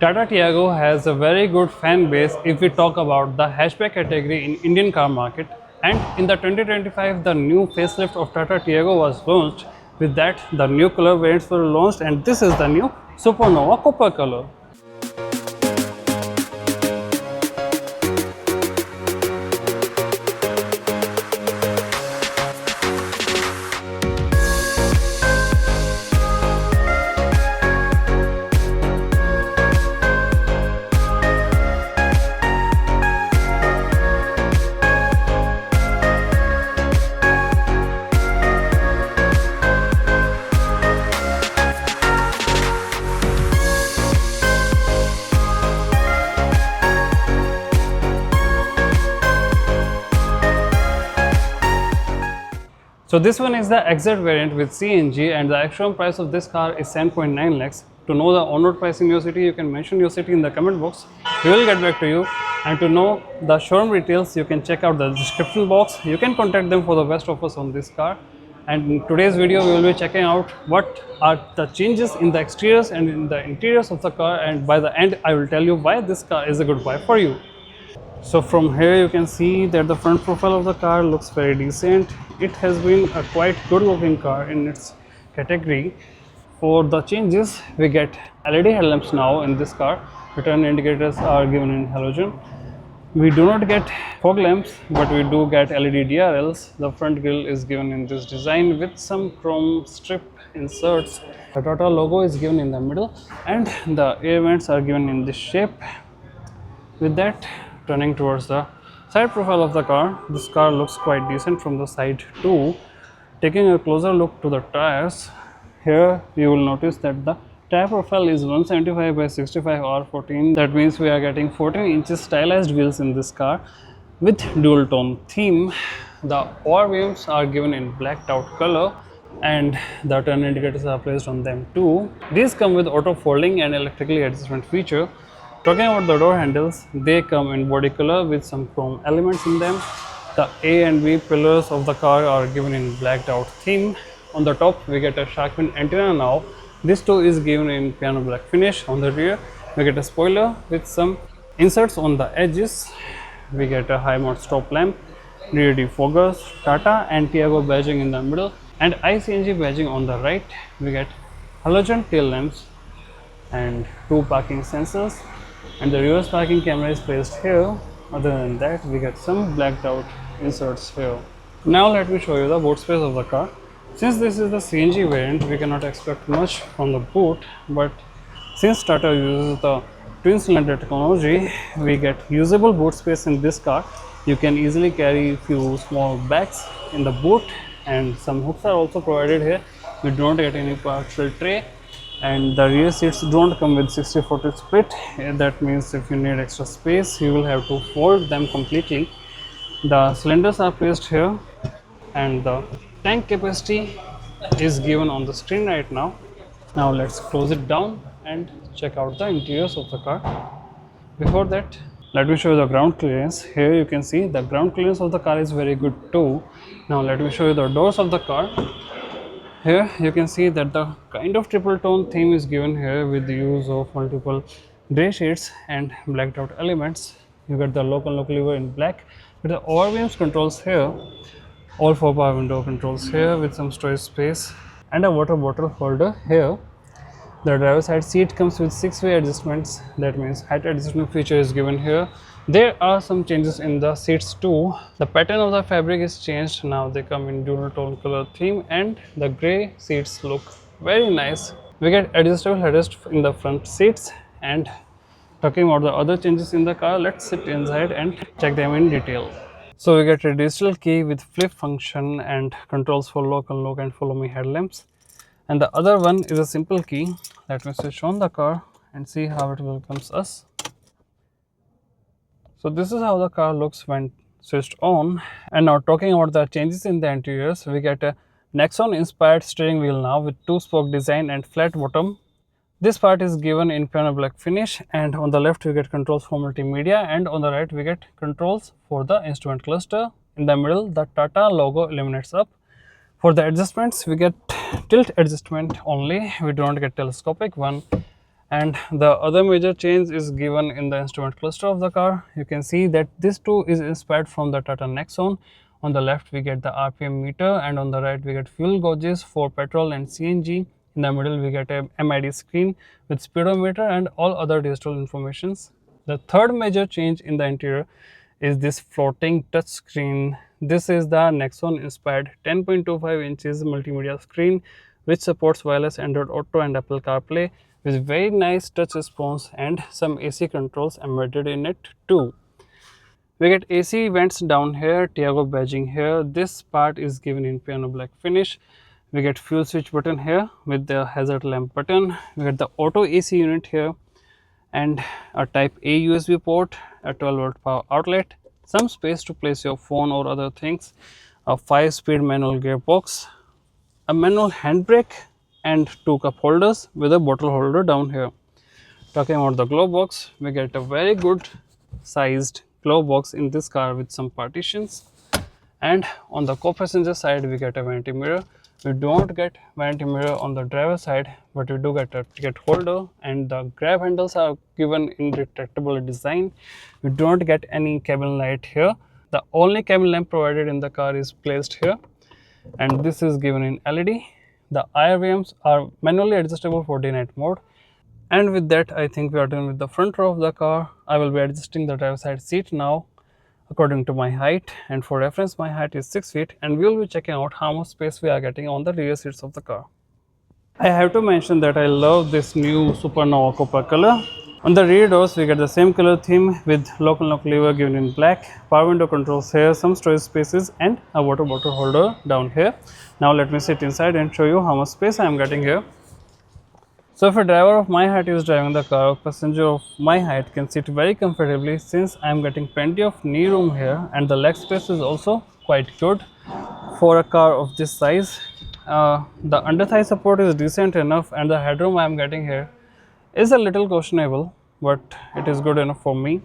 Tata Tiago has a very good fan base if we talk about the hatchback category in Indian car market, and in the 2025 the new facelift of Tata Tiago was launched. With that, the new color variants were launched, and this is the new Supernova copper color. So this one is the XZ variant with CNG, and the actual price of this car is 7.9 lakhs. To know the on-road pricing in your city, you can mention your city in the comment box. We will get back to you. And to know the showroom details, you can check out the description box. You can contact them for the best offers on this car. And in today's video, we will be checking out what are the changes in the exteriors and in the interiors of the car. And by the end, I will tell you why this car is a good buy for you. So from here you can see that the front profile of the car looks very decent. It has been a quite good looking car in its category. For the changes, we get LED headlamps now in this car. Return indicators are given in halogen. We do not get fog lamps, but we do get LED DRLs. The front grille is given in this design with some chrome strip inserts. The Tata logo is given in the middle, and the air vents are given in this shape. With that, turning towards the side profile of the car, this car looks quite decent from the side too. Taking a closer look to the tires, here you will notice that the tire profile is 175 by 65 R14. That means we are getting 14 inches stylized wheels in this car with dual tone theme. The OR beams are given in blacked out color, and the turn indicators are placed on them too. These come with auto folding and electrically adjustment feature. Talking about the door handles, they come in body color with some chrome elements in them. The A and B pillars of the car are given in blacked out theme. On the top, we get a shark fin antenna now. This too is given in piano black finish. On the rear, we get a spoiler with some inserts on the edges. We get a high mode stop lamp, rear defoggers, Tata and Tiago badging in the middle, and iCNG badging on the right. We get halogen tail lamps and two parking sensors, and the reverse parking camera is placed here. Other than that, we get some blacked out inserts here. Now let me show you the boot space of the car. Since this is the CNG variant, we cannot expect much from the boot, but since Tata uses the twin cylinder technology, we get usable boot space in this car. You can easily carry few small bags in the boot, and some hooks are also provided here. We do not get any partial tray, and the rear seats don't come with 60/40 split. That means if you need extra space, you will have to fold them completely. The cylinders are placed here, and the tank capacity is given on the screen right now. Now let's close it down and check out the interiors of the car. Before that, let me show you the ground clearance. Here you can see the ground clearance of the car is very good too. Now let me show you the doors of the car. Here you can see that the kind of triple tone theme is given here with the use of multiple grey shades and blacked out elements. You get the lock and lock lever in black with the OR beams controls here, all 4 power window controls here with some storage space, and a water bottle holder here. The driver side seat comes with 6-way adjustments. That means height adjustment feature is given here. There are some changes in the seats too. The pattern of the fabric is changed. Now they come in dual tone color theme, and the grey seats look very nice. We get adjustable headrest in the front seats. And talking about the other changes in the car, let's sit inside and check them in detail. So we get a digital key with flip function and controls for lock, unlock and follow me headlamps. And the other one is a simple key. Let me switch on the car and see how it welcomes us. So this is how the car looks when switched on. And now talking about the changes in the interiors, we get a Nexon inspired steering wheel now with 2-spoke design and flat bottom. This part is given in piano black finish, and on the left we get controls for multimedia, and on the right we get controls for the instrument cluster. In the middle, the Tata logo illuminates up. For the adjustments, we get tilt adjustment only. We do not get telescopic one. And the other major change is given in the instrument cluster of the car. You can see that this too is inspired from the Tata Nexon. On the left we get the RPM meter, and on the right we get fuel gauges for petrol and CNG. In the middle we get a MID screen with speedometer and all other digital informations. The third major change in the interior is this floating touch screen. This is the Nexon inspired 10.25 inches multimedia screen which supports wireless Android Auto and Apple CarPlay with very nice touch response and some AC controls embedded in it too. We get AC vents down here, Tiago badging here. This part is given in piano black finish. We get fuel switch button here with the hazard lamp button. We get the auto AC unit here and a type A USB port, a 12-volt power outlet, some space to place your phone or other things, a 5-speed manual gearbox, a manual handbrake and 2 cup holders with a bottle holder down here. Talking about the glove box, we get a very good sized glove box in this car with some partitions, and on the co-passenger side we get a vanity mirror. We don't get vanity mirror on the driver side, but we do get a ticket holder, and the grab handles are given in retractable design. We don't get any cabin light here. The only cabin lamp provided in the car is placed here, and this is given in LED. The IRVMs are manually adjustable for day night mode. And with that, I think we are done with the front row of the car. I will be adjusting the driver side seat now according to my height, and for reference my height is 6 feet, and we will be checking out how much space we are getting on the rear seats of the car. I have to mention that I love this new Supernova copper color. On the rear doors we get the same color theme with lock and lock lever given in black, power window controls here, some storage spaces and a water bottle holder down here. Now let me sit inside and show you how much space I am getting here. So if a driver of my height is driving the car, a passenger of my height can sit very comfortably since I am getting plenty of knee room here, and the leg space is also quite good for a car of this size. The under thigh support is decent enough, and the headroom I am getting here is a little questionable, but it is good enough for me.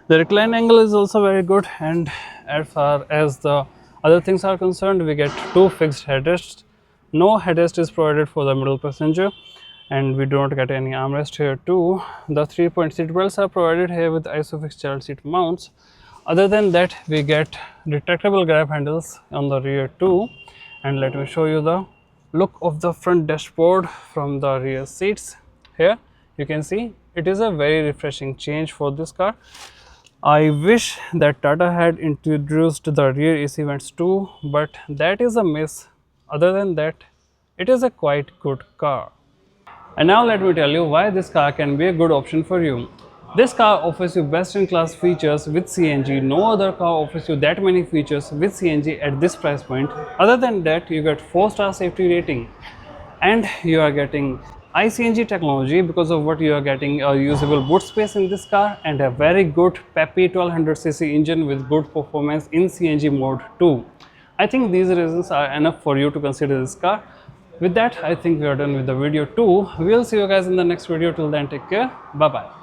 The recline angle is also very good, and as far as the other things are concerned, we get 2 fixed headrests. No headrest is provided for the middle passenger, and we don't get any armrest here too. The 3-point seat belts are provided here with ISOFIX child seat mounts. Other than that, we get retractable grab handles on the rear too. And let me show you the look of the front dashboard from the rear seats. Here you can see it is a very refreshing change for this car. I wish that Tata had introduced the rear AC vents too, but that is a miss. Other than that, it is a quite good car. And now let me tell you why this car can be a good option for you. This car offers you best-in-class features with CNG. No other car offers you that many features with CNG at this price point. Other than that, you get 4-star safety rating, and you are getting iCNG technology, because of what you are getting a usable boot space in this car and a very good peppy 1200cc engine with good performance in CNG mode too. I think these reasons are enough for you to consider this car. With that, I think we are done with the video too. We will see you guys in the next video. Till then, take care. Bye bye.